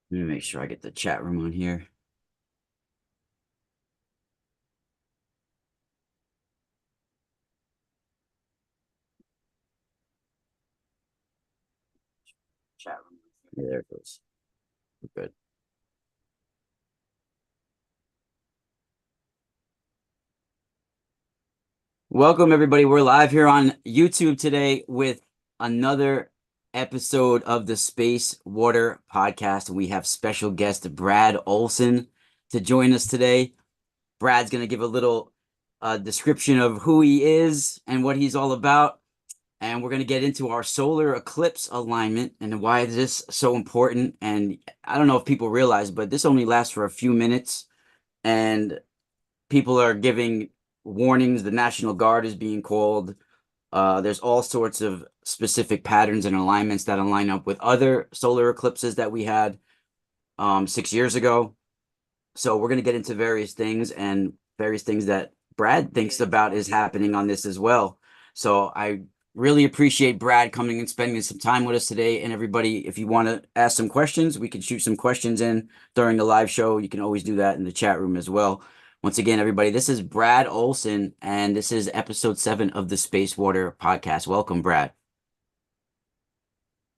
Let me make sure I get the chat room on here. Chat room. Yeah, there it goes. We're good. Welcome, everybody. We're live here on YouTube today with another episode of the Space Water Podcast. And we have special guest Brad Olsen to join us today. Brad's going to give a little description of who he is and what he's all about. And we're going to get into our solar eclipse alignment and why this is so important. And I don't know if people realize, but this only lasts for a few minutes. And people are giving warnings. The National Guard is being called. There's all sorts of specific patterns and alignments that align up with other solar eclipses that we had 6 years ago. So we're going to get into various things and various things that Brad thinks about is happening on this as well. So I really appreciate Brad coming and spending some time with us today. And everybody, if you want to ask some questions, we can shoot some questions in during the live show. You can always do that in the chat room as well. Once again, everybody, this is Brad Olsen, and this is episode 7 of the Space Water Podcast. Welcome, Brad.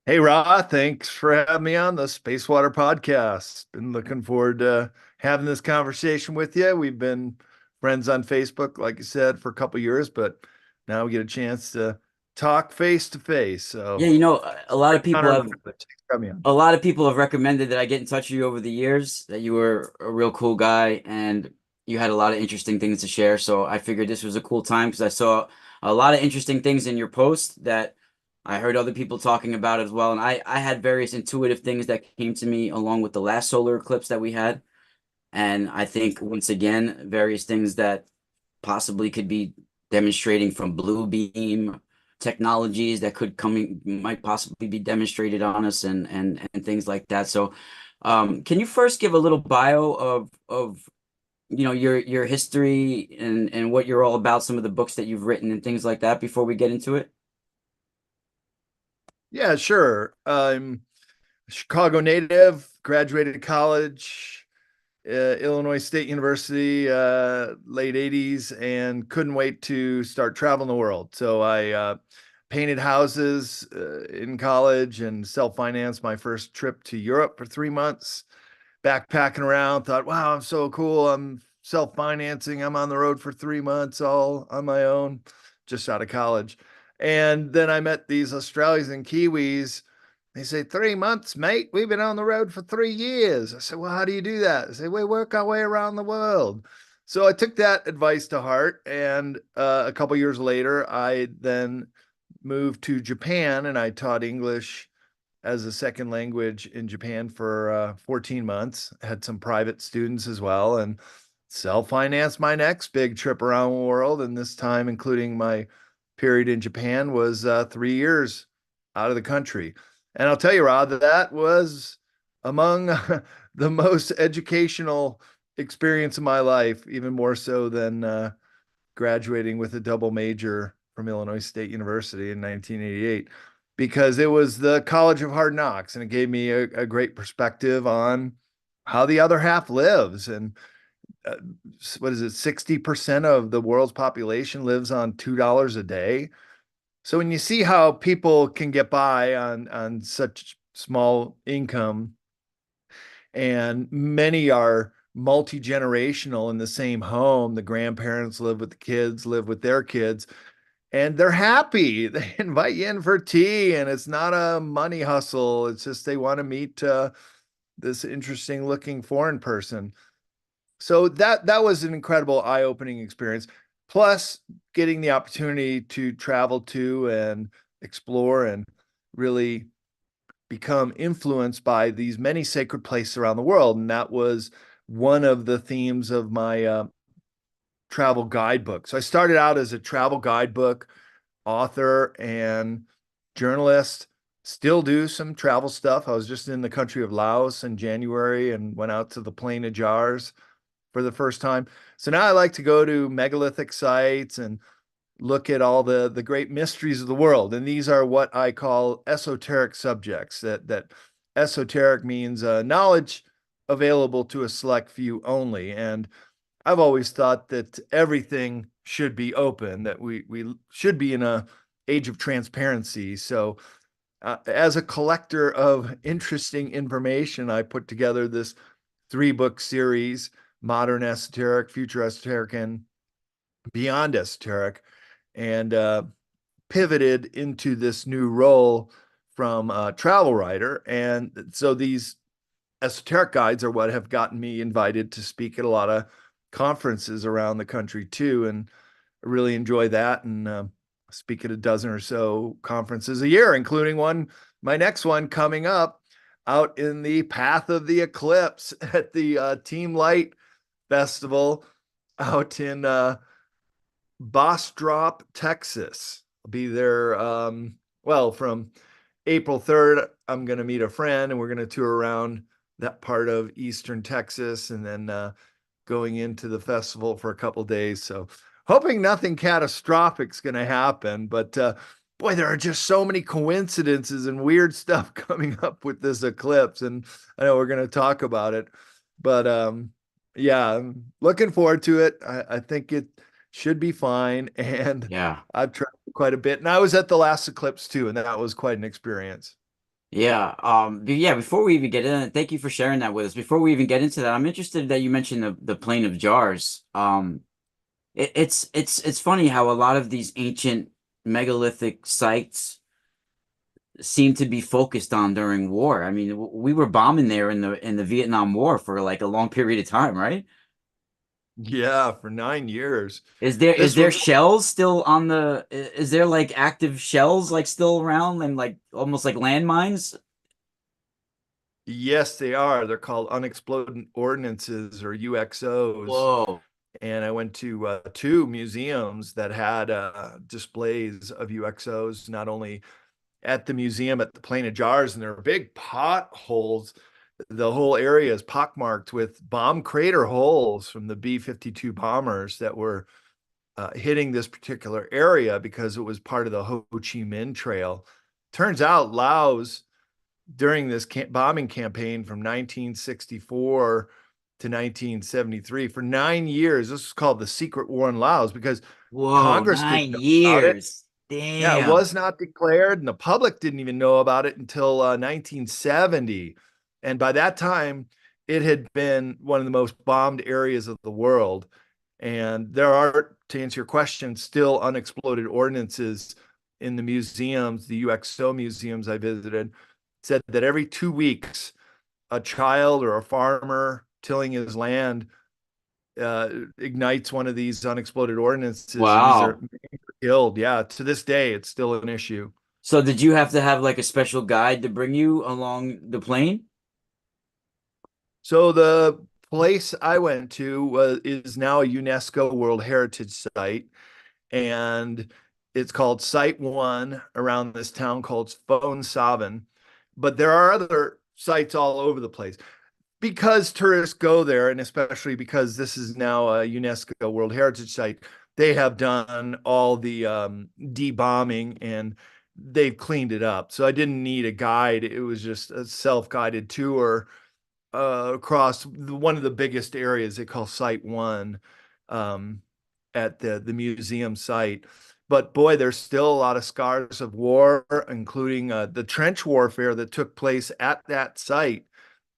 Hey, Ra, thanks for having me on the Space Water Podcast. Been looking forward to having this conversation with you. We've been friends on Facebook, like you said, for a couple years, but now we get a chance to talk face to face. So, Yeah, a lot of great people honor and have privilege. Thanks for having me on. a lot of people have recommended that I get in touch with you over the years, that you were a real cool guy and you had a lot of interesting things to share. So I figured this was a cool time because I saw a lot of interesting things in your post that I heard other people talking about as well. And I had various intuitive things that came to me along with the last solar eclipse that we had. And I think once again, various things that possibly could be demonstrating from blue beam technologies that could might possibly be demonstrated on us and things like that. So can you first give a little bio of your history and what you're all about, some of the books that you've written and things like that before we get into it? Yeah, sure. I'm a Chicago native, graduated college, Illinois State University, late 80s, and couldn't wait to start traveling the world. So I painted houses in college and self-financed my first trip to Europe for 3 months, backpacking around, thought, wow, I'm so cool. I'm self-financing. I'm on the road for 3 months all on my own, just out of college. And then I met these Australians and Kiwis. They say, 3 months, mate. We've been on the road for 3 years. I said, well, how do you do that? They say, we work our way around the world. So I took that advice to heart. And a couple years later, I then moved to Japan and I taught English as a second language in Japan for 14 months. Had some private students as well and self-financed my next big trip around the world. And this time, including my period in Japan, was 3 years out of the country. And I'll tell you, Rod, that was among the most educational experience of my life, even more so than graduating with a double major from Illinois State University in 1988, because it was the College of Hard Knocks, and it gave me a great perspective on how the other half lives. And uh, what is it? 60% of the world's population lives on $2 a day. So when you see how people can get by on such small income, and many are multi-generational in the same home, the grandparents live with the kids, live with their kids, and they're happy. They invite you in for tea, and it's not a money hustle. It's just they want to meet this interesting looking foreign person. So that was an incredible eye-opening experience. Plus, getting the opportunity to travel to and explore and really become influenced by these many sacred places around the world. And that was one of the themes of my travel guidebook. So I started out as a travel guidebook author and journalist. Still do some travel stuff. I was just in the country of Laos in January and went out to the Plain of Jars for the first time. So now I like to go to megalithic sites and look at all the great mysteries of the world. And these are what I call esoteric subjects that esoteric means knowledge available to a select few only. And I've always thought that everything should be open, that we should be in a age of transparency. So as a collector of interesting information, I put together this 3-book series: Modern Esoteric, Future Esoteric, and Beyond Esoteric, and pivoted into this new role from a travel writer. And so these esoteric guides are what have gotten me invited to speak at a lot of conferences around the country too, and I really enjoy that, and speak at a dozen or so conferences a year, including my next one coming up out in the path of the eclipse at the Team Light Festival out in Bastrop, Texas. I'll be there. Well, from April 3rd, I'm going to meet a friend and we're going to tour around that part of Eastern Texas, and then going into the festival for a couple days. So hoping nothing catastrophic is going to happen. But boy, there are just so many coincidences and weird stuff coming up with this eclipse. And I know we're going to talk about it. But yeah, I'm looking forward to it. I think it should be fine. And Yeah. I've tried quite a bit. And I was at the last eclipse too, and that was quite an experience. Yeah. Yeah, before we even get in, thank you for sharing that with us. Before we even get into that, I'm interested that you mentioned the plane of jars. It's funny how a lot of these ancient megalithic sites seem to be focused on during war. I mean, we were bombing there in the Vietnam War for like a long period of time, right? Yeah, for 9 years. Is This there was shells still on is there like active shells like still around and like almost like landmines? Yes, they are. They're called unexploded ordnances, or UXOs. Whoa. And I went to 2 museums that had displays of UXOs, not only at the museum at the Plane of Jars, and there are big potholes. The whole area is pockmarked with bomb crater holes from the B-52 bombers that were hitting this particular area because it was part of the Ho Chi Minh Trail. Turns out Laos, during this bombing campaign from 1964 to 1973, for 9 years, this was called the Secret War in Laos, because Whoa, Congress didn't nine know about it. years. Yeah, it Damn. was not declared, and the public didn't even know about it until 1970. And by that time, it had been one of the most bombed areas of the world. And there are, to answer your question, still unexploded ordnances in the museums, the UXO museums I visited. Said that every 2 weeks, a child or a farmer tilling his land ignites one of these unexploded ordinances, and these are Wow. killed. Yeah, to this day, it's still an issue. So did you have to have like a special guide to bring you along the plane? So the place I went to is now a UNESCO World Heritage Site, and it's called Site One around this town called Phone Savin. But there are other sites all over the place because tourists go there, and especially because this is now a UNESCO World Heritage Site. They have done all the debombing, and they've cleaned it up. So I didn't need a guide. It was just a self-guided tour across one of the biggest areas they call Site One, um, at the museum site. But boy, there's still a lot of scars of war, including the trench warfare that took place at that site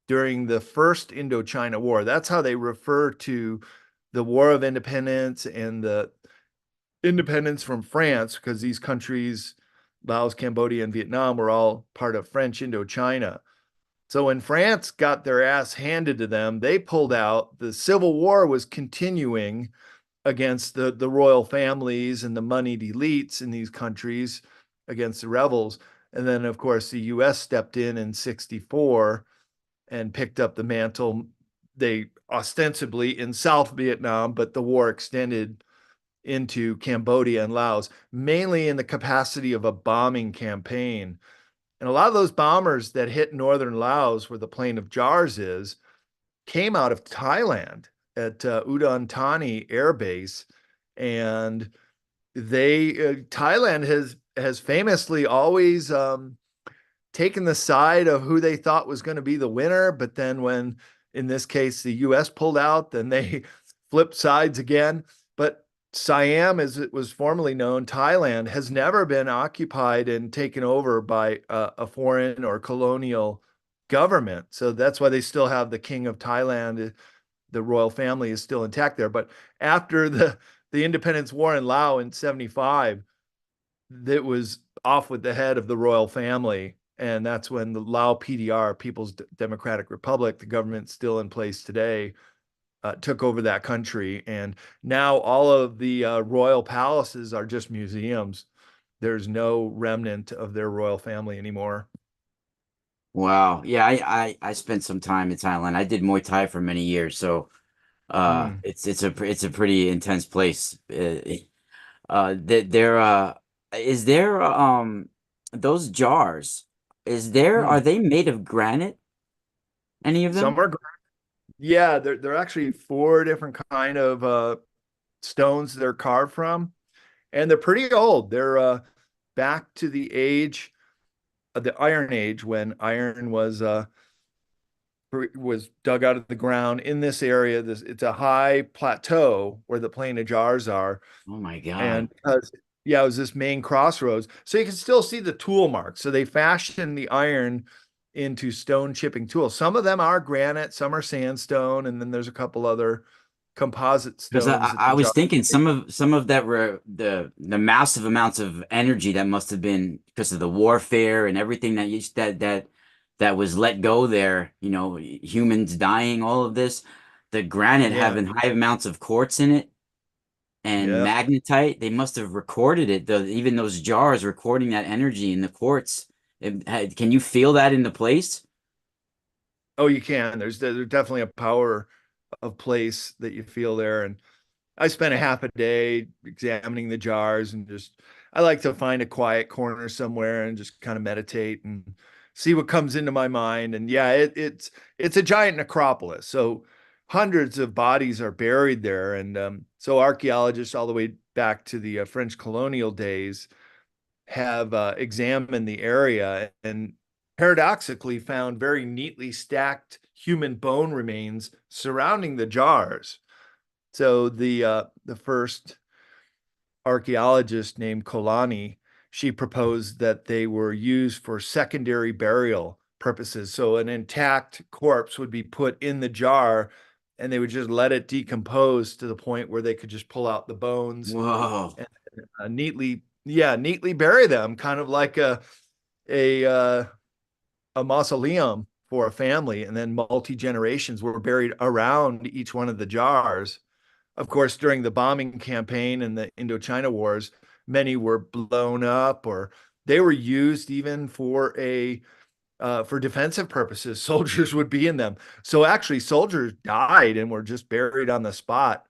during the first Indochina War. That's how they refer to the War of Independence and the independence from France, because these countries, Laos, Cambodia, and Vietnam, were all part of French Indochina. So when France got their ass handed to them, they pulled out. The Civil War was continuing against the royal families and the moneyed elites in these countries, against the rebels. And then, of course, the US stepped in 64 and picked up the mantle. They ostensibly in South Vietnam, but the war extended into Cambodia and Laos, mainly in the capacity of a bombing campaign. And a lot of those bombers that hit northern Laos, where the Plain of Jars is, came out of Thailand at Udon Thani Air Base. And Thailand has famously always taken the side of who they thought was going to be the winner. But then when, in this case, the US pulled out, then they flipped sides again. But Siam, as it was formerly known, Thailand, has never been occupied and taken over by a foreign or colonial government. So that's why they still have the King of Thailand. The royal family is still intact there. But after the independence war in Laos in 75, that was off with the head of the royal family. And that's when the Lao PDR, People's Democratic Republic, the government still in place today, took over that country. And now all of the royal palaces are just museums. There's no remnant of their royal family anymore. Wow. Yeah, I spent some time in Thailand. I did Muay Thai for many years, so Mm. it's a pretty intense place. There is there those jars, is there are Mm. they made of granite? Any of Some them? are, yeah, they're actually four different kind of stones they're carved from, and they're pretty old. They're back to the age of the Iron Age, when iron was dug out of the ground in this area. It's a high plateau where the plain of jars are, Oh my God. and because, yeah, it was this main crossroads, so you can still see the tool marks. So they fashioned the iron into stone chipping tools. Some of them are granite, some are sandstone, and then there's a couple other composite Because stones that I the was jar. thinking some of that were the massive amounts of energy that must have been because of the warfare and everything that that was let go there, you know, humans dying, all of this, the granite Yeah, having high amounts of quartz in it and yeah. magnetite, they must have recorded it, even those jars recording that energy in the quartz. Can you feel that in the place? Oh, you can. There's definitely a power of place that you feel there. And I spent a half a day examining the jars, and just, I like to find a quiet corner somewhere and just kind of meditate and see what comes into my mind. And yeah, it's a giant necropolis. So hundreds of bodies are buried there. And so archaeologists all the way back to the French colonial days have examined the area, and paradoxically found very neatly stacked human bone remains surrounding the jars. So the first archaeologist, named Kolani, she proposed that they were used for secondary burial purposes. So an intact corpse would be put in the jar, and they would just let it decompose to the point where they could just pull out the bones Whoa. and neatly, yeah, neatly bury them, kind of like a uh, a mausoleum for a family. And then multi generations were buried around each one of the jars. Of course, during the bombing campaign and the Indochina wars, many were blown up, or they were used even for defensive purposes. Soldiers would be in them. So actually, soldiers died and were just buried on the spot,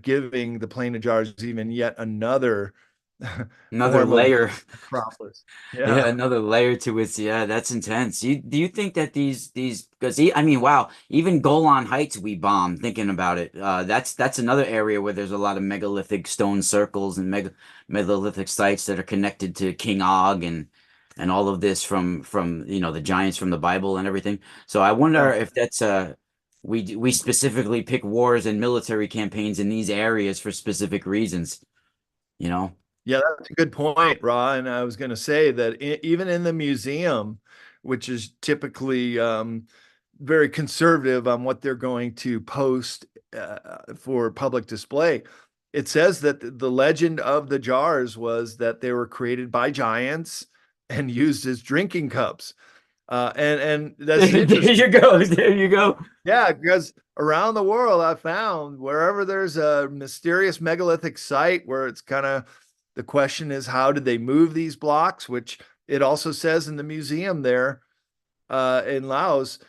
giving the plain of jars even yet another Another form of layer. necropolis. Yeah, Yeah. another layer to it. Yeah, that's intense. Do you think that these because I mean, wow, even Golan Heights we bombed. Thinking about it, that's another area where there's a lot of megalithic stone circles and megalithic sites that are connected to King Og and all of this from you know the giants from the Bible and everything. So I wonder Yeah. if that's we specifically pick wars and military campaigns in these areas for specific reasons. You know. Yeah, that's a good point, Ra. And I was going to say that even in the museum, which is typically very conservative on what they're going to post for public display, it says that the legend of the jars was that they were created by giants and used as drinking cups. And that's There interesting. you go. There you go. Yeah, because around the world, I found wherever there's a mysterious megalithic site where it's kind of, the question is, how did they move these blocks? Which it also says in the museum there in Laos,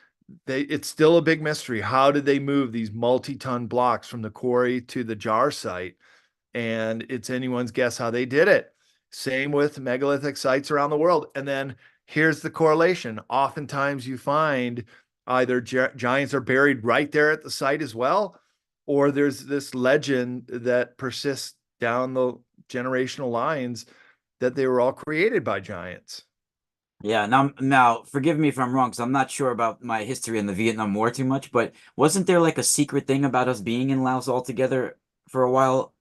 it's still a big mystery. How did they move these multi-ton blocks from the quarry to the jar site? And it's anyone's guess how they did it. Same with megalithic sites around the world. And then here's the correlation. Oftentimes you find either giants are buried right there at the site as well, or there's this legend that persists down the generational lines that they were all created by giants. Yeah, now forgive me if I'm wrong, because I'm not sure about my history in the Vietnam War too much, but wasn't there like a secret thing about us being in Laos all together for a while?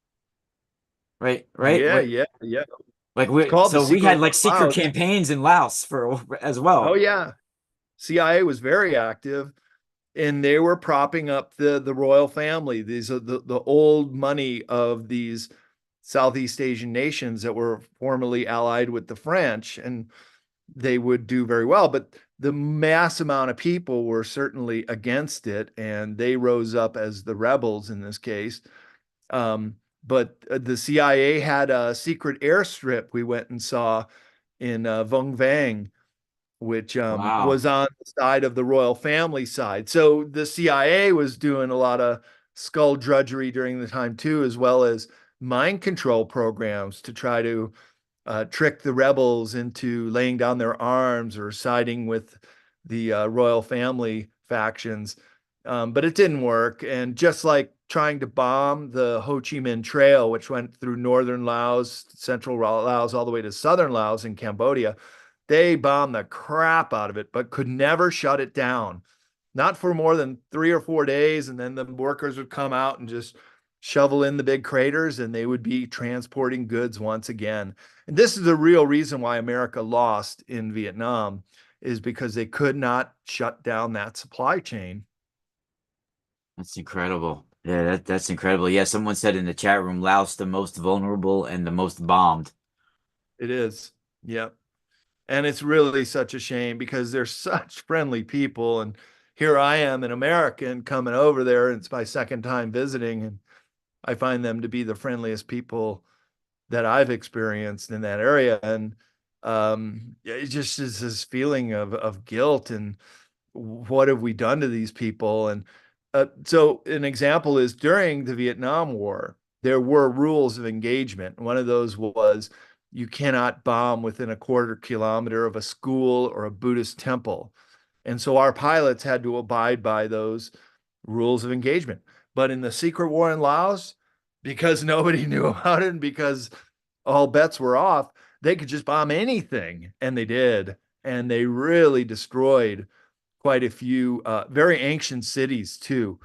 Right, right, Yeah, right. yeah, yeah. Like It's we called the so we Secret had War like of secret Laos. campaigns in Laos for as Oh well. yeah. CIA was very active, and they were propping up the royal family. These are the old money of these Southeast Asian nations that were formerly allied with the French, and they would do very well. But the mass amount of people were certainly against it, and they rose up as the rebels in this case. Um, but the CIA had a secret airstrip we went and saw in Vung Vang, which Wow. was on the side of the royal family side. So the CIA was doing a lot of skullduggery during the time too, as well as mind control programs to try to trick the rebels into laying down their arms or siding with the royal family factions. But it didn't work. And just like trying to bomb the Ho Chi Minh Trail, which went through northern Laos, central Laos, all the way to southern Laos in Cambodia, they bombed the crap out of it, but could never shut it down. Not for more than 3 or 4 days. And then the workers would come out and just shovel in the big craters, and they would be transporting goods once again. And this is the real reason why America lost in Vietnam, is because they could not shut down that supply chain. That's incredible. Yeah, that's incredible. Yeah, someone said in the chat room, Laos the most vulnerable and the most bombed. It is. Yep. And it's really such a shame because they're such friendly people. And here I am, an American, coming over there, and it's my second time visiting. And I find them to be the friendliest people that I've experienced in that area. And it just is this feeling of guilt and what have we done to these people? And so an example is during the Vietnam War, there were rules of engagement. One of those was you cannot bomb within a quarter kilometer of a school or a Buddhist temple. And so our pilots had to abide by those rules of engagement. But in the secret war in Laos, because nobody knew about it and because all bets were off, they could just bomb anything. And they did. And they really destroyed quite a few very ancient cities too.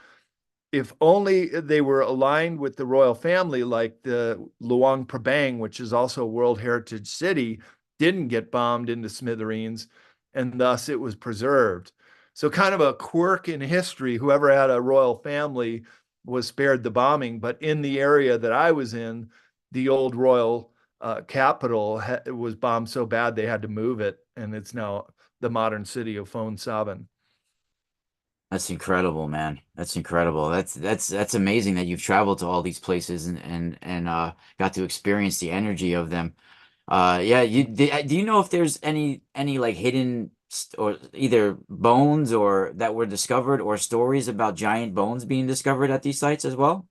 If only they were aligned with the royal family, like the Luang Prabang, which is also a World Heritage City, didn't get bombed into smithereens, and thus it was preserved. So, kind of a quirk in history. Whoever had a royal family was spared the bombing, but in the area that I was in, the old royal capital was bombed so bad they had to move it, and it's now the modern city of Phon Savan. That's incredible, man. That's incredible. That's amazing that you've traveled to all these places and got to experience the energy of them. Yeah, do you know if there's any like hidden or either bones or that were discovered or stories about giant bones being discovered at these sites as well?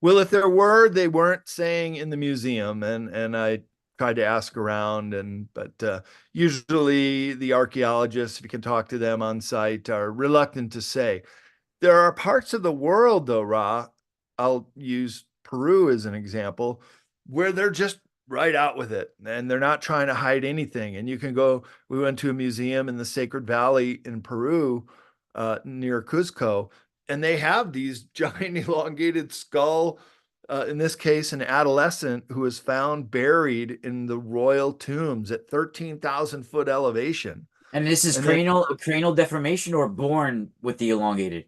Well, if there were, they weren't saying in the museum, and I tried to ask around, and but usually the archaeologists, if you can talk to them on site, are reluctant to say. There are parts of the world, though, Ra. I'll use Peru as an example, where they're just right out with it, and they're not trying to hide anything. And you can go. We went to a museum in the Sacred Valley in Peru, near Cuzco, and they have these giant elongated skull. In this case, an adolescent who was found buried in the royal tombs at 13,000 foot elevation. And this is And then, cranial deformation or born with the elongated.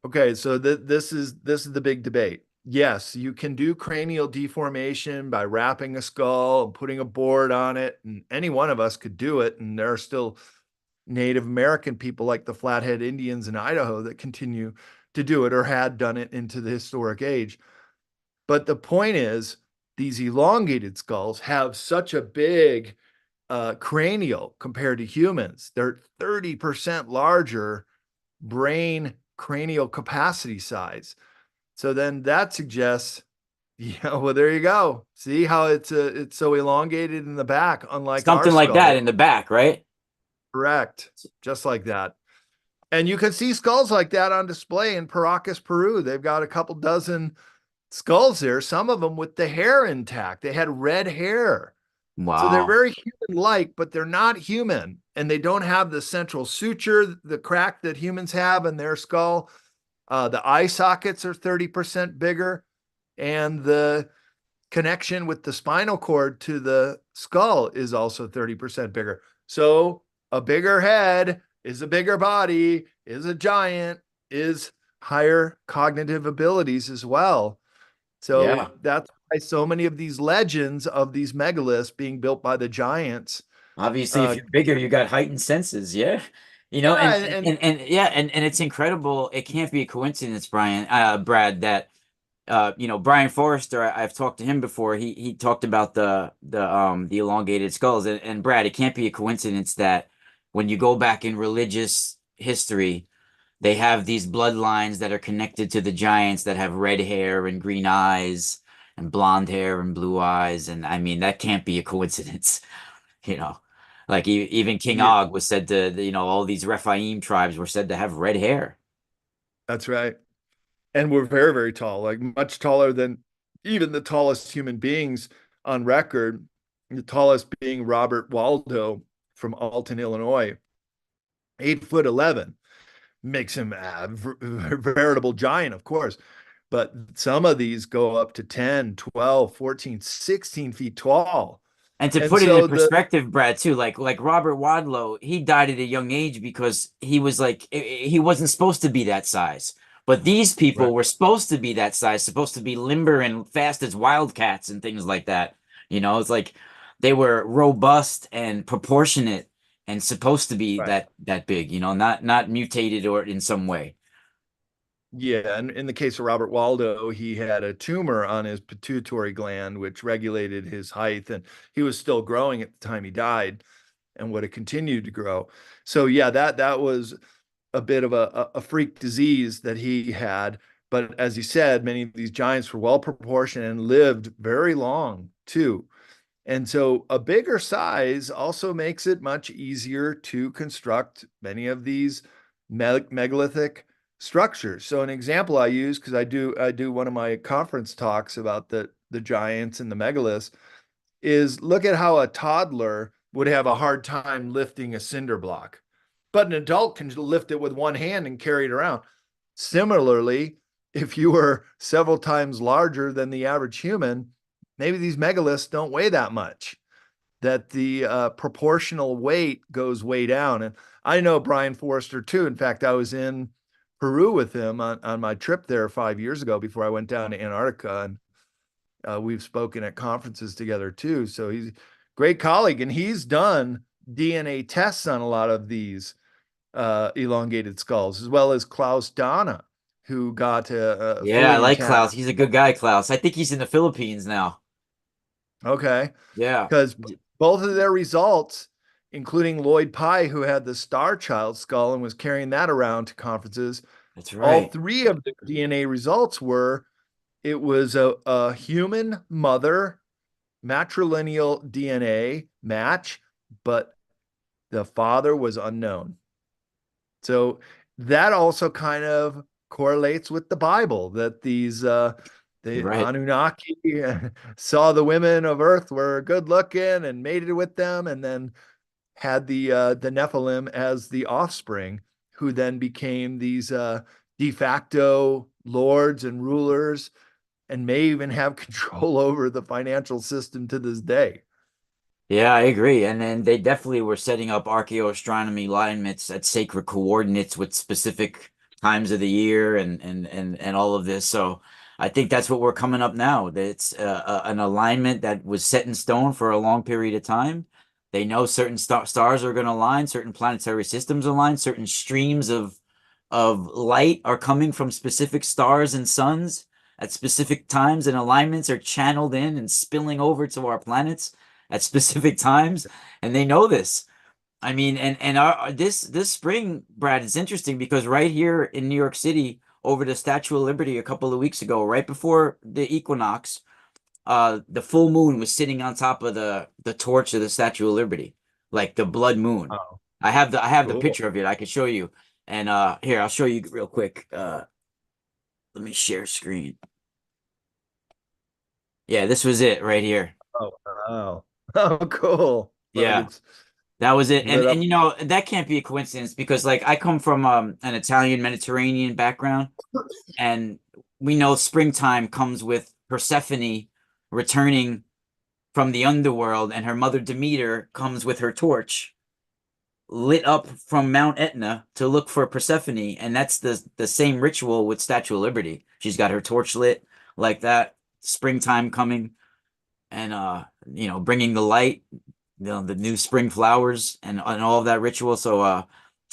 okay, so this is the big debate. Yes, you can do cranial deformation by wrapping a skull and putting a board on it, and any one of us could do it. And there are still Native American people like the Flathead Indians in Idaho that continue to do it or had done it into the historic age. But the point is, these elongated skulls have such a big cranial compared to humans. They're 30% larger brain cranial capacity size. So then that suggests, yeah, well, there you go. See how it's so elongated in the back, unlike our Something like that skull. in the back, right? Correct. Just like that. And you can see skulls like that on display in Paracas, Peru. They've got a couple dozen skulls there, some of them with the hair intact. They had red hair So they're Wow. very human-like, but they're not human, and they don't have the central suture, the crack that humans have in their skull. The eye sockets are 30% bigger, and the connection with the spinal cord to the skull is also 30% bigger. So a bigger head is a bigger body, is a giant, is higher cognitive abilities as well. So Yeah. that's why so many of these legends of these megaliths being built by the giants. Obviously, if Uh, you're bigger, you got heightened senses. Yeah. yeah, And yeah, and it's incredible. It can't be a coincidence, Brad, that Brian Forrester, I've talked to him before. He talked about the elongated skulls, and Brad, it can't be a coincidence that when you go back in religious history, they have these bloodlines that are connected to the giants that have red hair and green eyes and blonde hair and blue eyes, and I mean that can't be a coincidence, you know. Like even King yeah, Og was said to, all these Rephaim tribes were said to have red hair. that's right. And we're very, very tall, like much taller than even the tallest human beings on record. The tallest being Robert Waldo from Alton, Illinois, 8 foot 11, makes him a veritable giant, of course. But some of these go up to 10, 12, 14, 16 feet tall. And to And put it in so the perspective, Brad, too, like Robert Wadlow, he died at a young age because he was like he wasn't supposed to be that size. But these right, people were supposed to be that size, supposed to be limber and fast as wildcats and things like that. It's like they were robust and proportionate and supposed to be right. that big, not mutated or in some way. Yeah, and in the case of Robert Waldo, he had a tumor on his pituitary gland, which regulated his height, and he was still growing at the time he died, and would have continued to grow. So yeah, that was a bit of a freak disease that he had. But as you said, many of these giants were well proportioned and lived very long too. And so a bigger size also makes it much easier to construct many of these megalithic structures. So an example I use, because I do one of my conference talks about the giants and the megaliths, is look at how a toddler would have a hard time lifting a cinder block, but an adult can lift it with one hand and carry it around. Similarly, if you were several times larger than the average human, maybe these megaliths don't weigh that much, that the proportional weight goes way down. And I know Brian Forrester too. In fact, I was in Peru with him on my trip there 5 years ago before I went down to Antarctica. And we've spoken at conferences together too. So he's a great colleague, and he's done DNA tests on a lot of these elongated skulls, as well as Klaus Dana, who got a Yeah, I fully like intact. Klaus. He's a good guy, Klaus. I think he's in the Philippines now. Okay, Yeah, because both of their results, including Lloyd Pye, who had the Star Child skull and was carrying that around to conferences, that's all right. three of the DNA results were it was a human mother matrilineal DNA match, but the father was unknown. So that also kind of correlates with the Bible, that the Right. Anunnaki saw the women of Earth were good looking and mated with them, and then had the Nephilim as the offspring, who then became these de facto lords and rulers, and may even have control over the financial system to this day. Yeah, I agree. And then they definitely were setting up archaeoastronomy alignments at sacred coordinates with specific times of the year and all of this. So I think that's what we're coming up now. That it's an alignment that was set in stone for a long period of time. They know certain stars are going to align, certain planetary systems align, certain streams of light are coming from specific stars and suns at specific times, and alignments are channeled in and spilling over to our planets at specific times, and they know this. I mean, and this spring, Brad, it's interesting because right here in New York City, over the Statue of Liberty a couple of weeks ago, right before the equinox, the full moon was sitting on top of the torch of the Statue of Liberty, like the blood moon. Oh, I have the cool. picture of it. I can show you. And here, I'll show you real quick. Let me share screen. Yeah, this was it right here. Oh, wow. Oh, cool. Like Yeah, it's that was it. lit And up. you know, that can't be a coincidence because like I come from an Italian Mediterranean background, and we know springtime comes with Persephone returning from the underworld, and her mother Demeter comes with her torch lit up from Mount Etna to look for Persephone, and that's the same ritual with Statue of Liberty. She's got her torch lit like that, springtime coming, and bringing the light, the new spring flowers, and all of that ritual. So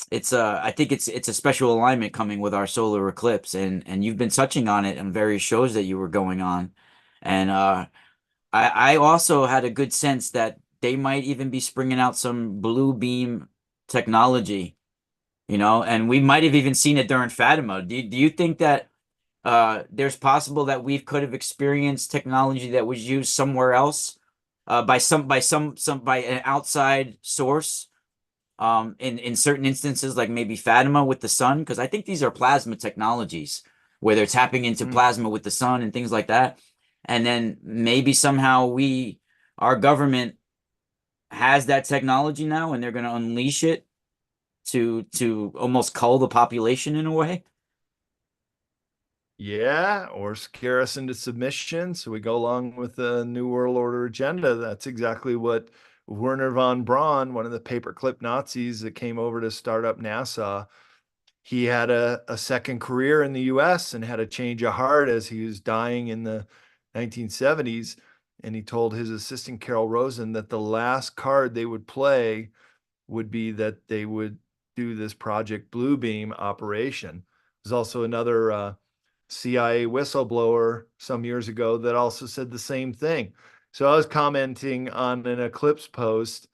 it's I think it's a special alignment coming with our solar eclipse, and you've been touching on it in various shows that you were going on, and I also had a good sense that they might even be springing out some blue beam technology, and we might have even seen it during Fatima. Do you think that there's possible that we could have experienced technology that was used somewhere else by an outside source in certain instances, like maybe Fatima with the sun? Because I think these are plasma technologies where they're tapping into Mm. plasma with the sun and things like that. And then maybe somehow our government has that technology now and they're going to unleash it to almost cull the population in a way. Yeah, or scare us into submission so we go along with the New World Order agenda. That's exactly what Werner von Braun, one of the paperclip Nazis that came over to start up NASA, he had a second career in the US and had a change of heart as he was dying in the 1970s. And he told his assistant, Carol Rosen, that the last card they would play would be that they would do this Project Bluebeam operation. There's also another CIA whistleblower some years ago that also said the same thing. So I was commenting on an Eclipse post,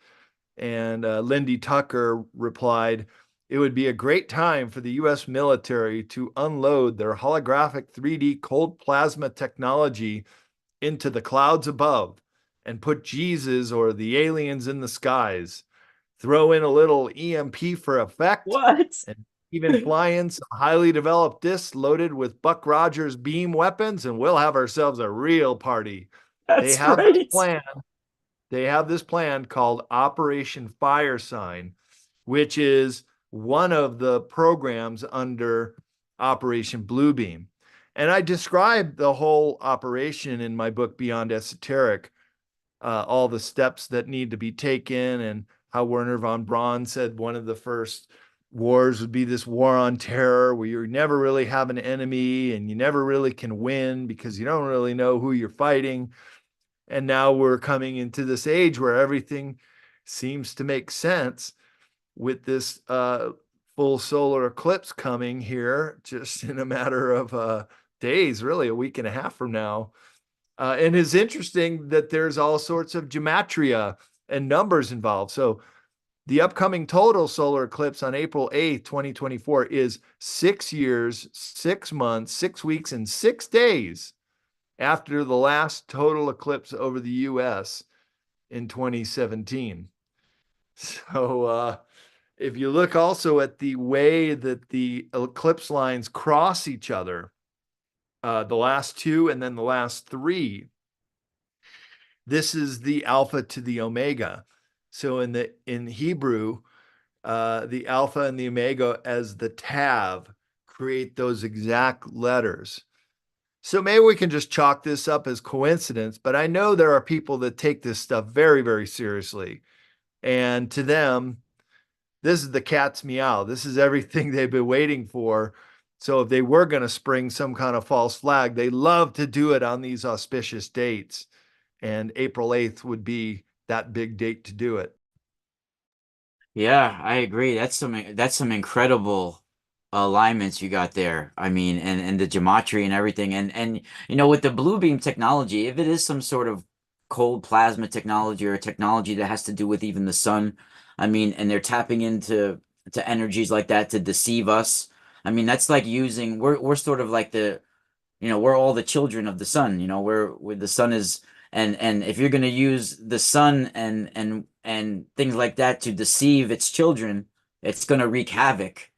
and Lindy Tucker replied, "It would be a great time for the US military to unload their holographic 3D cold plasma technology into the clouds above and put Jesus or the aliens in the skies. Throw in a little EMP for effect, What? and even fly in some highly developed discs loaded with Buck Rogers beam weapons, and we'll have ourselves a real party." They That's have this great. plan. They have this plan called Operation Firesign, which is one of the programs under Operation Bluebeam. And I described the whole operation in my book, Beyond Esoteric, all the steps that need to be taken, and how Werner von Braun said one of the first wars would be this war on terror where you never really have an enemy and you never really can win because you don't really know who you're fighting. And now we're coming into this age where everything seems to make sense with this full solar eclipse coming here just in a matter of days, really a week and a half from now. And it's interesting that there's all sorts of gematria and numbers involved. So the upcoming total solar eclipse on April 8th, 2024 is 6 years, 6 months, 6 weeks, and 6 days after the last total eclipse over the US in 2017. So if you look also at the way that the eclipse lines cross each other, the last two and then the last three, this is the alpha to the omega. So in Hebrew, the alpha and the omega as the tav create those exact letters. So maybe we can just chalk this up as coincidence, but I know there are people that take this stuff very, very seriously. And to them, this is the cat's meow. This is everything they've been waiting for. So if they were going to spring some kind of false flag, they love to do it on these auspicious dates. And April 8th would be that big date to do it. Yeah, I agree. That's some incredible alignments you got there. I mean, and the geometry and everything. And with the blue beam technology, if it is some sort of cold plasma technology or technology that has to do with even the sun, I mean, and they're tapping into energies like that to deceive us. I mean, that's like using we're sort of like we're all the children of the sun. Where the sun is, and if you're going to use the sun and things like that to deceive its children, it's going to wreak havoc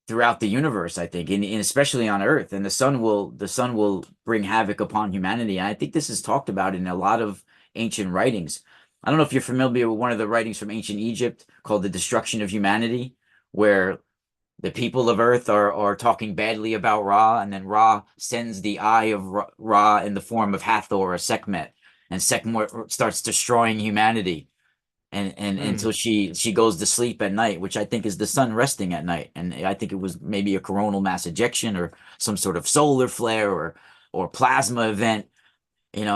throughout the universe, I think, and especially on Earth. And the sun will bring havoc upon humanity. And I think this is talked about in a lot of ancient writings. I don't know if you're familiar with one of the writings from ancient Egypt called The Destruction of Humanity, where the people of Earth are talking badly about Ra, and then Ra sends the eye of Ra in the form of Hathor or Sekhmet, and Sekhmet starts destroying humanity, and Hmm. until she goes to sleep at night, which I think is the sun resting at night, and I think it was maybe a coronal mass ejection or some sort of solar flare or plasma event, and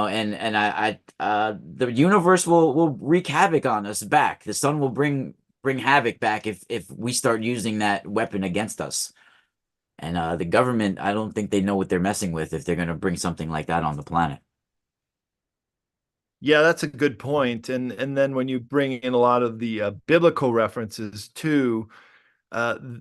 the universe will wreak havoc on us back. The sun will bring havoc back if we start using that weapon against us. And the government, I don't think they know what they're messing with if they're going to bring something like that on the planet. Yeah, that's a good point. And then when you bring in a lot of the biblical references to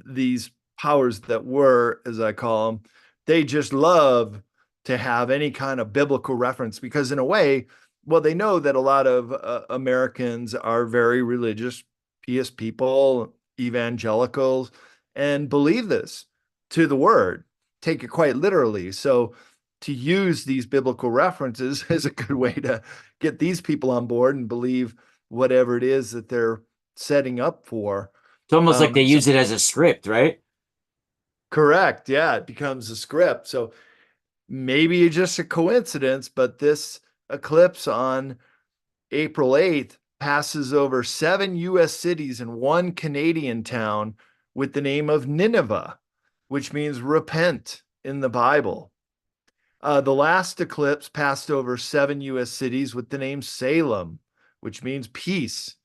these powers that were, as I call them, they just love to have any kind of biblical reference because, in a way, well, they know that a lot of Americans are very religious, pious people, evangelicals, and believe this to the word, take it quite literally. So, to use these biblical references is a good way to get these people on board and believe whatever it is that they're setting up for. It's almost like they So use it as a script, right? correct. Yeah, it becomes a script. So maybe it's just a coincidence, but this eclipse on April 8th passes over 7 US cities and one Canadian town with the name of Nineveh, which means repent in the Bible. The last eclipse passed over 7 US cities with the name Salem, which means peace.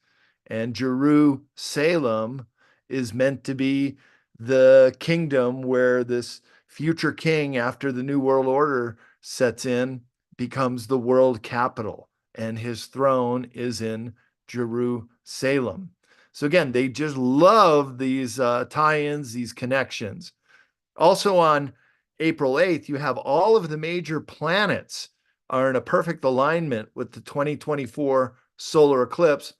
And Jerusalem is meant to be the kingdom where this future king, after the New World Order sets in, becomes the world capital. And his throne is in Jerusalem. So again, they just love these tie-ins, these connections. Also on April 8th, you have all of the major planets are in a perfect alignment with the 2024 solar eclipse,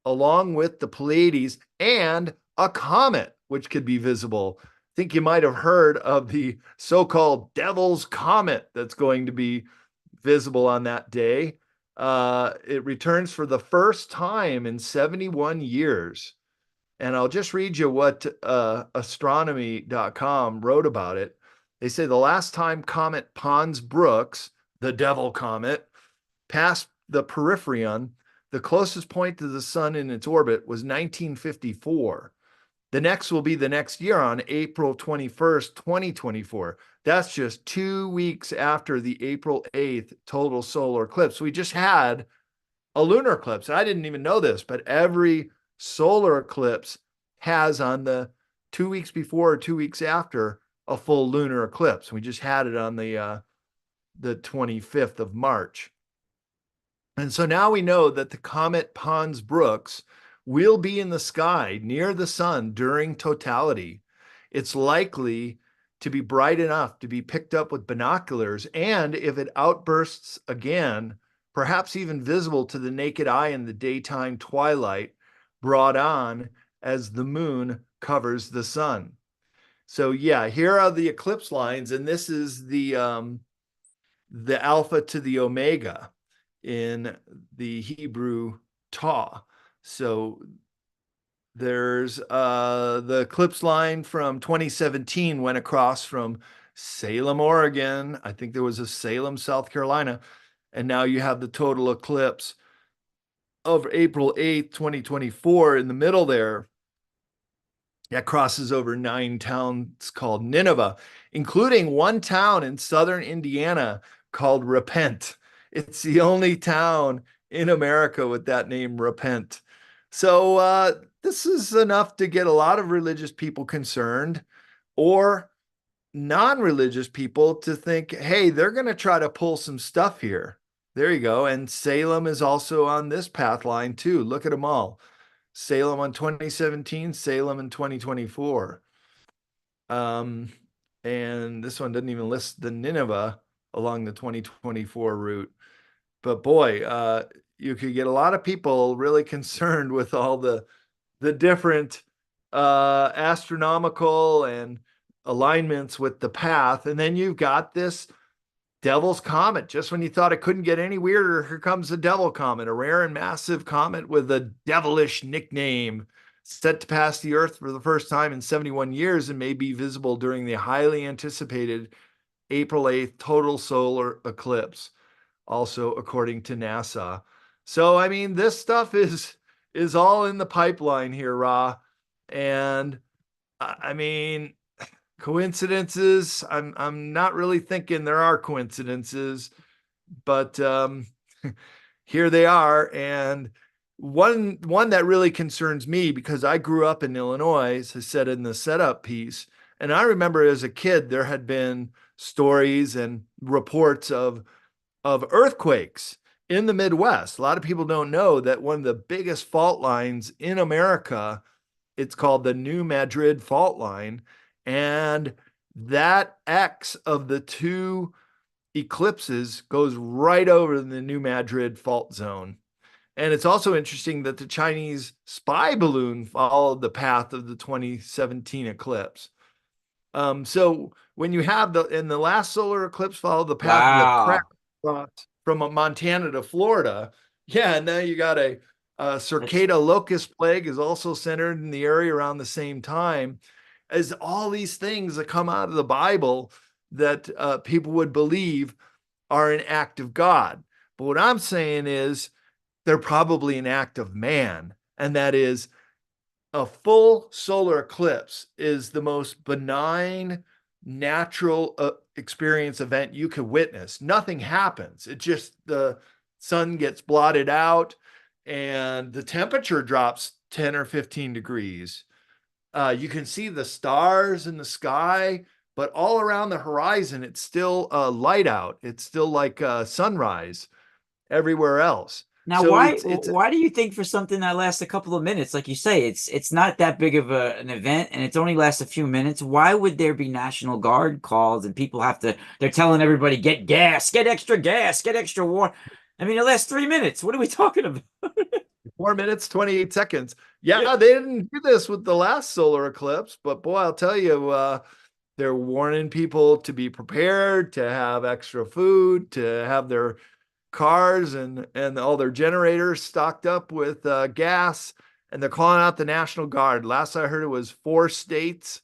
along with the Pleiades and a comet, which could be visible. I think you might have heard of the so-called Devil's Comet that's going to be visible on that day. It returns for the first time in 71 years. And I'll just read you what astronomy.com wrote about it. They say the last time Comet Pons Brooks, the Devil Comet, passed the peripheron, the closest point to the sun in its orbit was 1954. The next will be the next year on April 21st, 2024. That's just 2 weeks after the April 8th total solar eclipse. We just had a lunar eclipse. I didn't even know this, but every solar eclipse has on the 2 weeks before or 2 weeks after a full lunar eclipse. We just had it on the 25th of March. And so now we know that the comet Pons Brooks will be in the sky near the sun during totality. It's likely to be bright enough to be picked up with binoculars, and if it outbursts again, perhaps even visible to the naked eye in the daytime twilight, brought on as the moon covers the sun. So yeah, here are the eclipse lines, and this is the alpha to the omega in the Hebrew Taw. So there's the eclipse line from 2017 went across from Salem, Oregon. I think there was a Salem, South Carolina. And now you have the total eclipse of April 8th, 2024 in the middle there. That crosses over 9 towns called Nineveh, including one town in southern Indiana called Repent. It's the only town in America with that name, Repent. So this is enough to get a lot of religious people concerned, or non-religious people to think, hey, they're going to try to pull some stuff here. There you go. And Salem is also on this path line too. Look at them all. Salem on 2017, Salem in 2024. Um, and this one doesn't even list the Nineveh along the 2024 route. But boy, you could get a lot of people really concerned with all the different astronomical and alignments with the path. And then you've got this Devil's Comet. Just when you thought it couldn't get any weirder, here comes the Devil Comet, a rare and massive comet with a devilish nickname, set to pass the Earth for the first time in 71 years and may be visible during the highly anticipated April 8th total solar eclipse, also according to NASA. So, I mean, this stuff is all in the pipeline here, Ra. And I mean, coincidences, I'm not really thinking there are coincidences, but here they are. And one that really concerns me, because I grew up in Illinois, as I said in the setup piece, and I remember as a kid there had been stories and reports of earthquakes in the Midwest. A lot of people don't know that one of the biggest fault lines in America, it's called the New Madrid fault line, and that X of the two eclipses goes right over the New Madrid fault zone. And it's also interesting that the Chinese spy balloon followed the path of the 2017 eclipse. So when you have the last solar eclipse followed the path of the crack Wow. from Montana to Florida, yeah, and now you got a That's cicada locust plague is also centered in the area around the same time as all these things that come out of the Bible that people would believe are an act of God. But what I'm saying is they're probably an act of man, and that is a full solar eclipse is the most benign natural experience event you could witness. Nothing happens. It just the sun gets blotted out and the temperature drops 10 or 15 degrees. You can see the stars in the sky, but all around the horizon, it's still light out. It's still like sunrise everywhere else. now So it's why do you think for something that lasts a couple of minutes, like you say, it's not that big of an event and it's only lasts a few minutes. Why would there be National Guard calls and people have to they're telling everybody get gas, get extra gas, get extra water. I mean, it lasts 3 minutes. What are we talking about? 4 minutes, 28 seconds. Yeah. Yeah, they didn't do this with the last solar eclipse, but boy, I'll tell you, they're warning people to be prepared, to have extra food, to have their cars and all their generators stocked up with gas, and they're calling out the National Guard. Last I heard, it was 4 states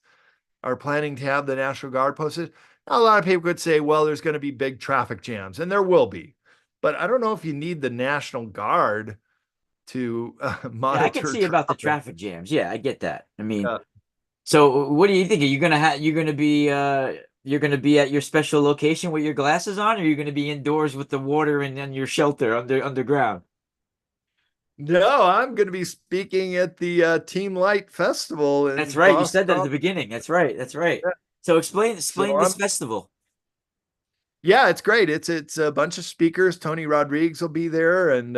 are planning to have the National Guard posted. Now, a lot of people could say, well, there's going to be big traffic jams, and there will be. But I don't know if you need the National Guard to Yeah, I could monitor see about the traffic. traffic jams. Yeah, I get that. I mean, Uh, so what do you think? Are you gonna have you're gonna be at your special location with your glasses on, or are you gonna be indoors with the water and then your shelter underground? no, I'm going to be speaking at the Team Light Festival That's in right. You Boston. said that at the beginning. That's right. That's right. Yeah. So So explain this I'm festival. Yeah, it's great. It's a bunch of speakers. Tony Rodriguez will be there, and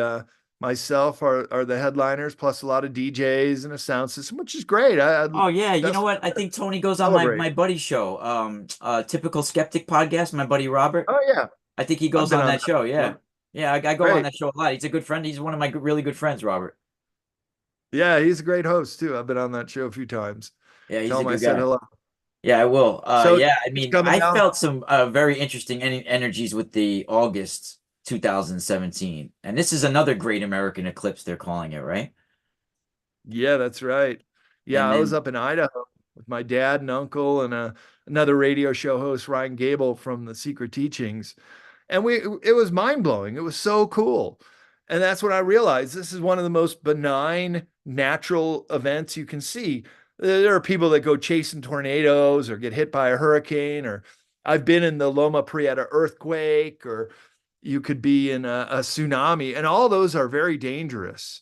myself are the headliners, plus a lot of DJs and a sound system, which is great. Oh yeah, you know That's what? I think Tony goes on celebrate. my buddy's show, Typical Skeptic podcast. My buddy Robert. Oh yeah, I think he I've goes been on on that that show. Yeah, before. yeah. I go on Great. that show a lot. He's a good friend. He's one of my really good friends, Robert. Yeah, he's a great host too. I've been on that show a few times. Yeah, he's Tell a him I good said guy. hello. Yeah, I will. So Yeah, I it's mean, coming I down. felt some very interesting energies with the August 2017, and this is another great American eclipse. They're calling it, right? Yeah, that's right. Yeah, And I was then up in Idaho with my dad and uncle and another radio show host, Ryan Gable from the Secret Teachings. And it was mind blowing. It was so cool. And that's when I realized this is one of the most benign natural events you can see. There are people that go chasing tornadoes or get hit by a hurricane, or I've been in the Loma Prieta earthquake, or you could be in a tsunami, and all those are very dangerous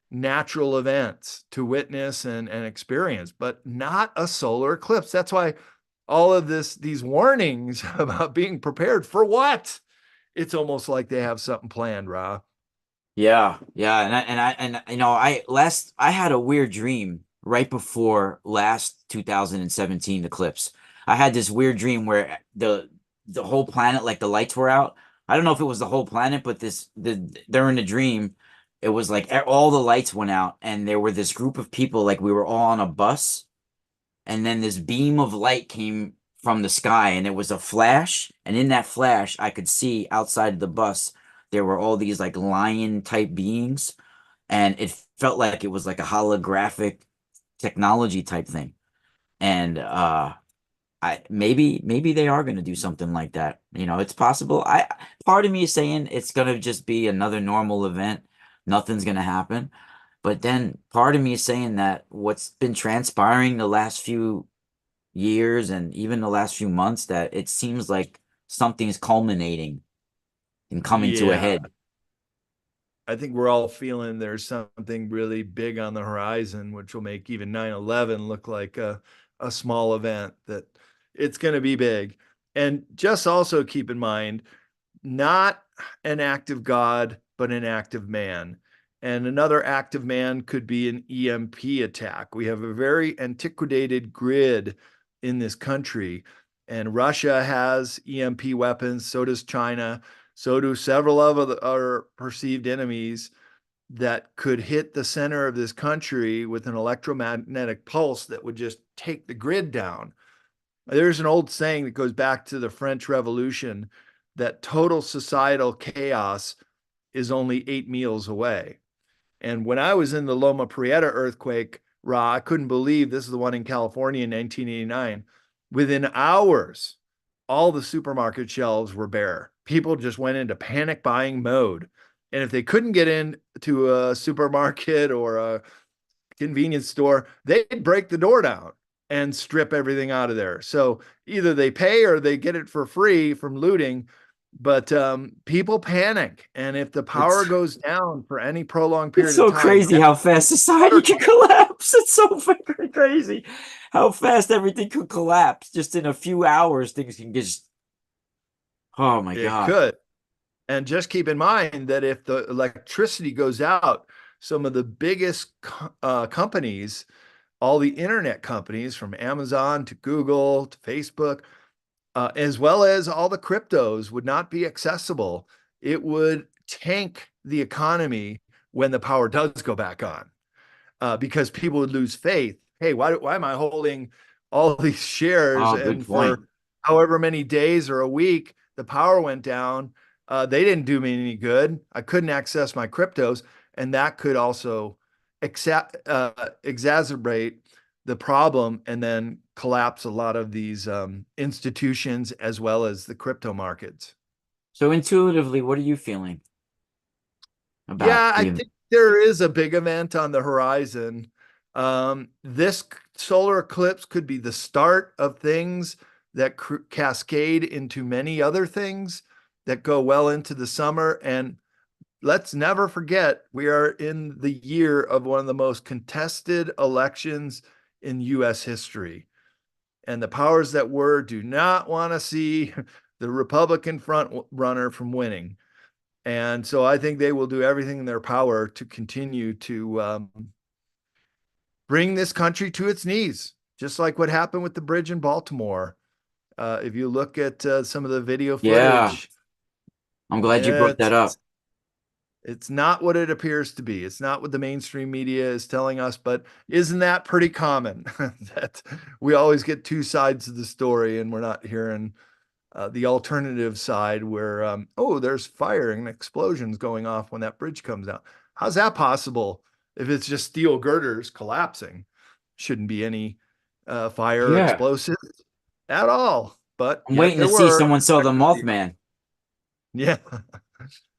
natural events to witness and experience, but not a solar eclipse. That's why all of these warnings about being prepared for what? It's almost like they have something planned, Ra. yeah, yeah, and you know, I had a weird dream right before last 2017 eclipse. I had this weird dream where the whole planet, like the lights were out. I don't know if it was the whole planet, but the during the dream, it was like all the lights went out, and there were this group of people, like we were all on a bus, and then this beam of light came from the sky, and it was a flash, and in that flash I could see outside the bus there were all these like lion type beings, and it felt like it was like a holographic technology type thing. And I maybe they are going to do something like that. It's possible. I Part of me is saying it's going to just be another normal event. Nothing's going to happen. But then part of me is saying that what's been transpiring the last few years and even the last few months, that it seems like something's culminating and coming to a Yeah, head. I think we're all feeling there's something really big on the horizon, which will make even 9/11 look like a small event, that it's going to be big. And just also keep in mind, not an active God, but an active man. And another active man could be an EMP attack. We have a very antiquated grid in this country, and Russia has EMP weapons. So does China. So do several of our perceived enemies that could hit the center of this country with an electromagnetic pulse that would just take the grid down. There's an old saying that goes back to the French Revolution, that total societal chaos is only 8 meals away. And when I was in the Loma Prieta earthquake, I couldn't believe, this is the one in California in 1989. Within hours, all the supermarket shelves were bare. People just went into panic buying mode. And if they couldn't get into a supermarket or a convenience store, they'd break the door down and strip everything out of there. So either they pay or they get it for free from looting. But people panic, and if the power It's goes down for any prolonged it's period of so time, crazy how fast society can collapse. It's so fucking crazy how fast everything could collapse. Just in a few hours, things can just, oh my it God. could. And just keep in mind that if the electricity goes out, some of the biggest companies, all the internet companies from Amazon to Google to Facebook, as well as all the cryptos, would not be accessible. It would tank the economy when the power does go back on, because people would lose faith. Hey, why am I holding all these shares? Oh, good And point. for however many days or a week, the power went down. They didn't do me any good. I couldn't access my cryptos. And that could also exacerbate the problem and then collapse a lot of these institutions as well as the crypto markets. So intuitively, what are you feeling about Yeah, I the think there is a big event on the horizon. This solar eclipse could be the start of things that cascade into many other things that go well into the summer. And let's never forget, we are in the year of one of the most contested elections in US history. And the powers that were do not want to see the Republican front runner from winning. And so I think they will do everything in their power to continue to bring this country to its knees, just like what happened with the bridge in Baltimore. If you look at some of the video Yeah, footage, I'm glad you brought it's that up. it's not what it appears to be. It's not what the mainstream media is telling us, but isn't that pretty common that we always get two sides of the story and we're not hearing the alternative side where, oh, there's fire and explosions going off when that bridge comes out. How's that possible if it's just steel girders collapsing? Shouldn't be any fire or Yeah. explosives at all. But I'm yet waiting to there see were. someone sell the Mothman. Yeah,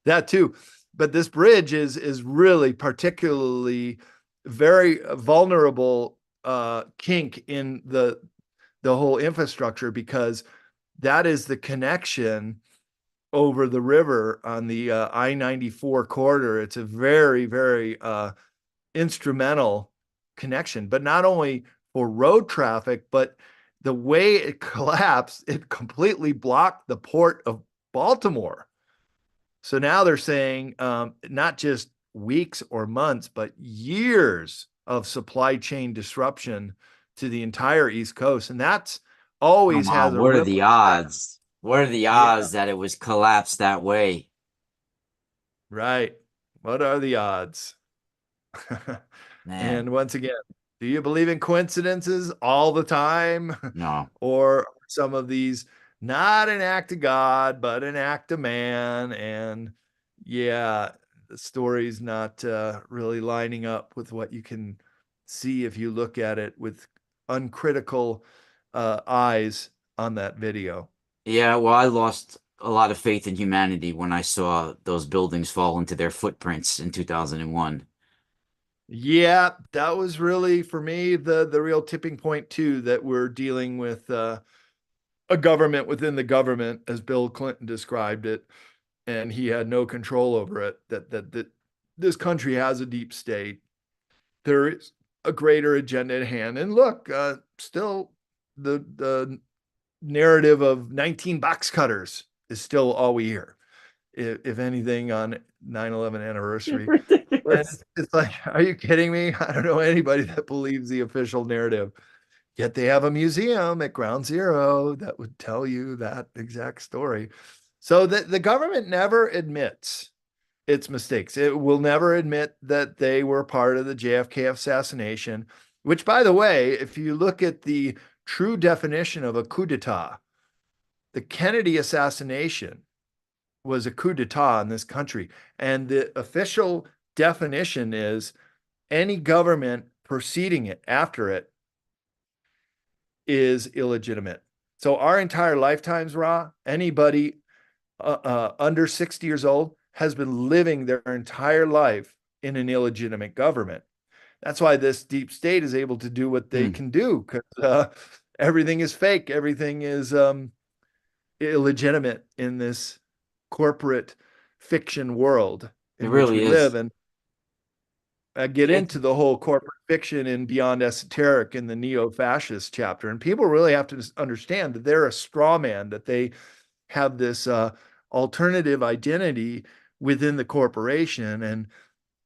that too. But this bridge is really particularly very vulnerable kink in the whole infrastructure, because that is the connection over the river on the I-94 corridor. It's a very, very instrumental connection, but not only for road traffic, but the way it collapsed, it completely blocked the port of Baltimore. So now they're saying not just weeks or months, but years of supply chain disruption to the entire East Coast. And that's Come always has on, a what are ripple the effect. odds? What are the Yeah, odds that it was collapsed that way? right. What are the odds? Man, And once again, do you believe in coincidences all the time? no. Or some of these, not an act of God, but an act of man. And yeah, the story's not really lining up with what you can see if you look at it with uncritical eyes on that video. Yeah, well, I lost a lot of faith in humanity when I saw those buildings fall into their footprints in 2001. Yeah, that was really for me the real tipping point too, that we're dealing with a government within the government, as Bill Clinton described it, and he had no control over it. That this country has a deep state. There is a greater agenda at hand, and look, still the narrative of 19 box cutters is still all we hear, if anything, on 9/11 anniversary. And Ridiculous. it's like, are you kidding me? I don't know anybody that believes the official narrative. Yet they have a museum at Ground Zero that would tell you that exact story. So the government never admits its mistakes. It will never admit that they were part of the JFK assassination, which, by the way, if you look at the true definition of a coup d'etat, the Kennedy assassination was a coup d'etat in this country. And the official definition is any government preceding it, after it, is illegitimate. So our entire lifetimes, Ra, anybody under 60 years old has been living their entire life in an illegitimate government. That's why this deep state is able to do what they Hmm. can do, because everything is fake. Everything is illegitimate in this corporate fiction world It in which we really live. is. And I get It's into the whole corporate fiction and beyond esoteric in the neo-fascist chapter. And people really have to understand that they're a straw man, that they have this alternative identity within the corporation. And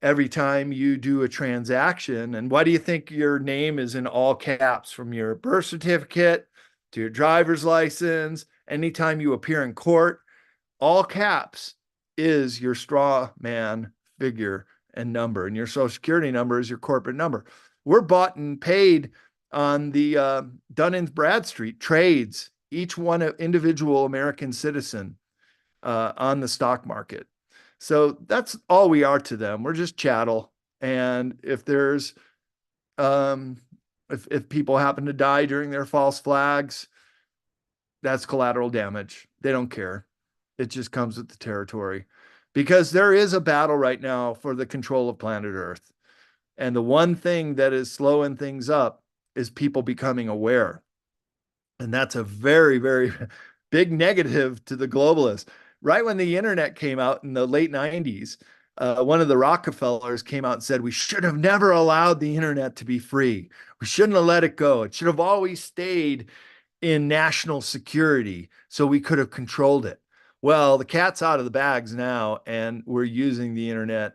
every time you do a transaction, and why do you think your name is in all caps from your birth certificate to your driver's license? Anytime you appear in court, all caps is your straw man figure and number, and your social security number is your corporate number. We're bought and paid on the Dun and Bradstreet trades, each one an individual American citizen on the stock market. So that's all we are to them. We're just chattel. And if there's if people happen to die during their false flags, that's collateral damage. They don't care. It just comes with the territory, because there is a battle right now for the control of planet Earth. And the one thing that is slowing things up is people becoming aware. And that's a very, very big negative to the globalists. Right when the internet came out in the late 90s, one of the Rockefellers came out and said, we should have never allowed the internet to be free. We shouldn't have let it go. It should have always stayed in national security so we could have controlled it. Well, the cat's out of the bags now, and we're using the internet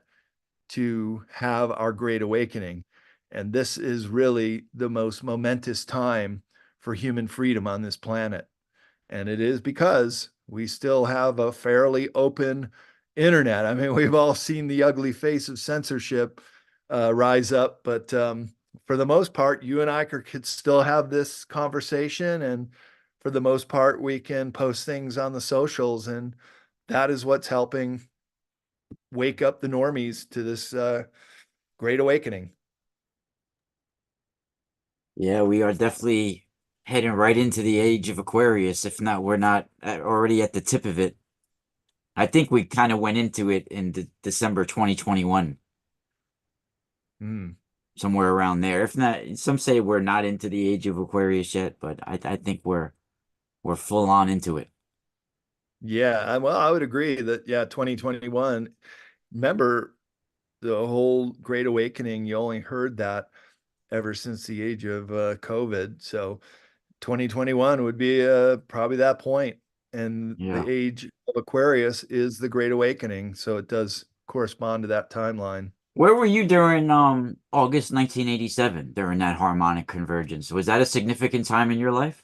to have our great awakening. And this is really the most momentous time for human freedom on this planet. And it is because we still have a fairly open internet. I mean, we've all seen the ugly face of censorship rise up, but for the most part, you and I could still have this conversation. And for the most part, we can post things on the socials. And that is what's helping wake up the normies to this great awakening. Yeah, we are definitely heading right into the age of Aquarius. If not, we're not already at the tip of it. I think we kind of went into it in December 2021, Mm. somewhere around there. If not, some say we're not into the age of Aquarius yet, but I think we're full on into it. Yeah, well, I would agree that, yeah, 2021. Remember the whole Great Awakening, you only heard that ever since the age of COVID. So 2021 would be probably that point. And Yeah. the age of Aquarius is the Great Awakening. So it does correspond to that timeline. Where were you during August 1987 during that harmonic convergence? Was that a significant time in your life?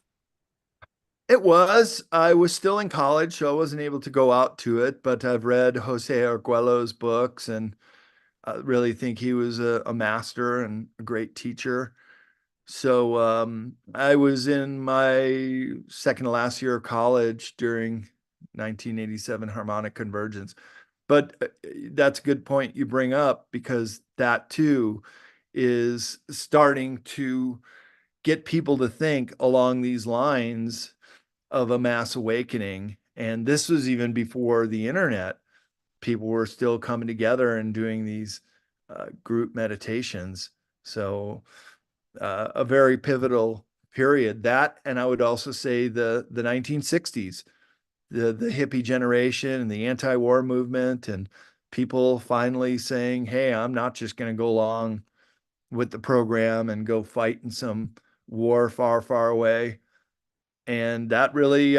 It was. I was still in college, so I wasn't able to go out to it, but I've read Jose Arguello's books, and I really think he was a master and a great teacher. So I was in my second to last year of college during 1987 harmonic convergence. But that's a good point you bring up because that too is starting to get people to think along these lines of a mass awakening. And this was even before the internet. People were still coming together and doing these group meditations. So a very pivotal period. That, and I would also say the 1960s, the hippie generation and the anti-war movement, and people finally saying, "Hey, I'm not just going to go along with the program and go fight in some war far, far away." And that really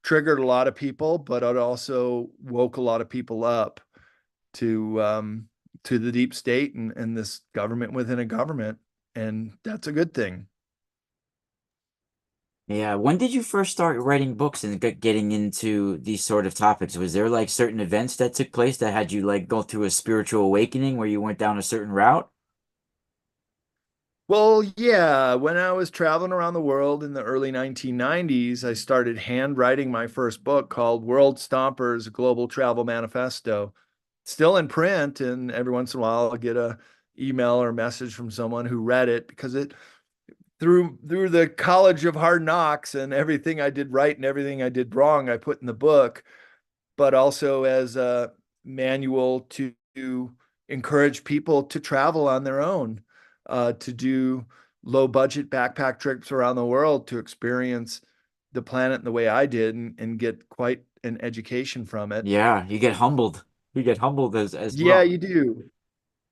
triggered a lot of people, but it also woke a lot of people up to to the deep state and this government within a government, and that's a good thing. Yeah. When did you first start writing books and getting into these sort of topics? Was there like certain events that took place that had you like go through a spiritual awakening where you went down a certain route? Well, yeah, when I was traveling around the world in the early 1990s, I started handwriting my first book called World Stompers: Global Travel Manifesto. Still in print, and every once in a while I'll get a email or message from someone who read it because it through the college of hard knocks and everything I did right and everything I did wrong, I put in the book, but also as a manual to encourage people to travel on their own, to do low budget backpack trips around the world to experience the planet in the way I did and get quite an education from it. Yeah, you get humbled. You get humbled as Yeah, well. you do.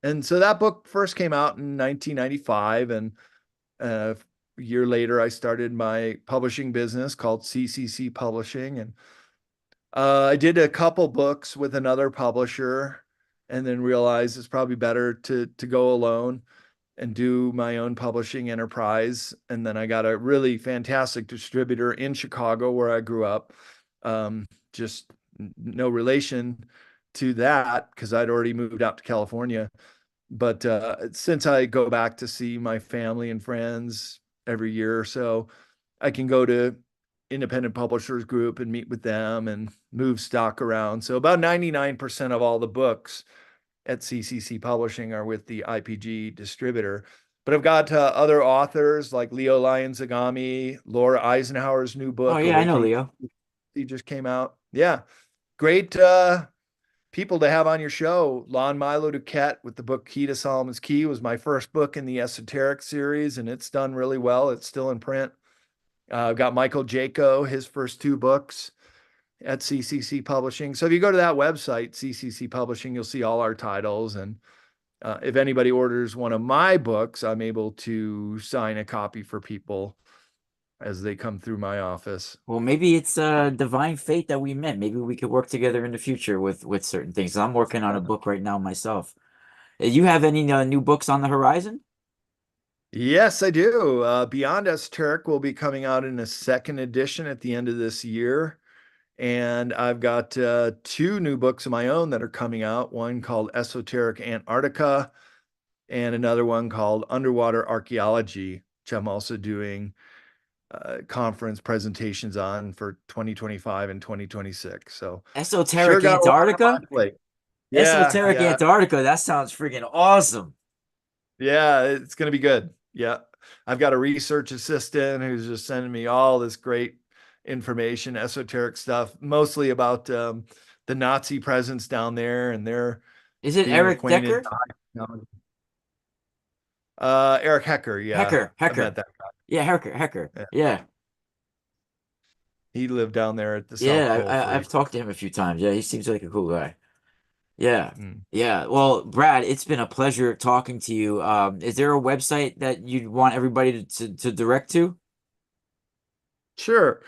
And so that book first came out in 1995, and a year later, I started my publishing business called CCC Publishing, and I did a couple books with another publisher, and then realized it's probably better to go alone and do my own publishing enterprise. And then I got a really fantastic distributor in Chicago, where I grew up. Just no relation to that because I'd already moved out to California. But since I go back to see my family and friends every year or so, I can go to independent publishers group and meet with them and move stock around. So about 99% of all the books at CCC Publishing are with the IPG distributor. But I've got other authors like Leo Lyons-Zagami, Laura Eisenhower's new Oh book, yeah, I know Awakening. Leo. He just came out. Yeah, great people to have on your show. Lon Milo Duquette with the book Key to Solomon's Key was my first book in the esoteric series, and it's done really well. It's still in print. I've got Michael Jaco, his first two books at CCC Publishing. So if you go to that website, CCC Publishing, you'll see all our titles. And if anybody orders one of my books, I'm able to sign a copy for people as they come through my office. Well, maybe it's divine fate that we met. Maybe we could work together in the future with certain things. I'm working on a book right now myself. You have any new books on the horizon? Yes, I do. Beyond Esoteric will be coming out in a second edition at the end of this year. And I've got two new books of my own that are coming out, one called Esoteric Antarctica and another one called Underwater Archaeology, which I'm also doing conference presentations on for 2025 and 2026. So sure Esoteric got a lot on my Antarctica? plate. Yeah, Esoteric yeah, Antarctica. That sounds freaking awesome. yeah, it's going to be good. Yeah. I've got a research assistant who's just sending me all this great information, esoteric stuff, mostly about the Nazi presence down there and their Is it being Eric acquainted. Decker? Eric Hecker, yeah, Hecker, I met Hecker. that guy. Yeah, Hecker. Yeah. Yeah. He lived down there at the South Yeah, Pole for I've talked to him a few times. Yeah, he seems like a cool guy. Yeah. mm. Yeah. Well, Brad, it's been a pleasure talking to you. Is there a website that you'd want everybody to direct to? Sure.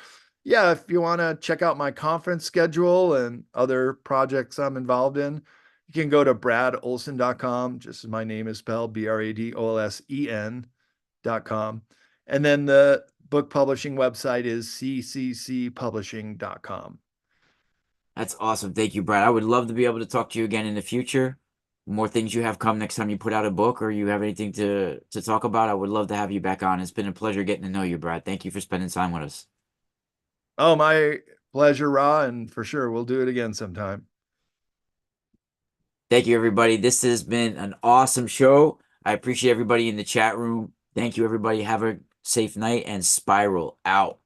Yeah, if you want to check out my conference schedule and other projects I'm involved in, you can go to bradolsen.com, just as my name is spelled, BRADOLSEN.com. And then the book publishing website is cccpublishing.com. That's awesome. Thank you, Brad. I would love to be able to talk to you again in the future. more things you have come next time you put out a book or you have anything to talk about, I would love to have you back on. It's been a pleasure getting to know you, Brad. Thank you for spending time with us. Oh, my pleasure, Ra, and for sure we'll do it again sometime. Thank you, everybody. This has been an awesome show. I appreciate everybody in the chat room. Thank you, everybody. Have a safe night and Spiral out.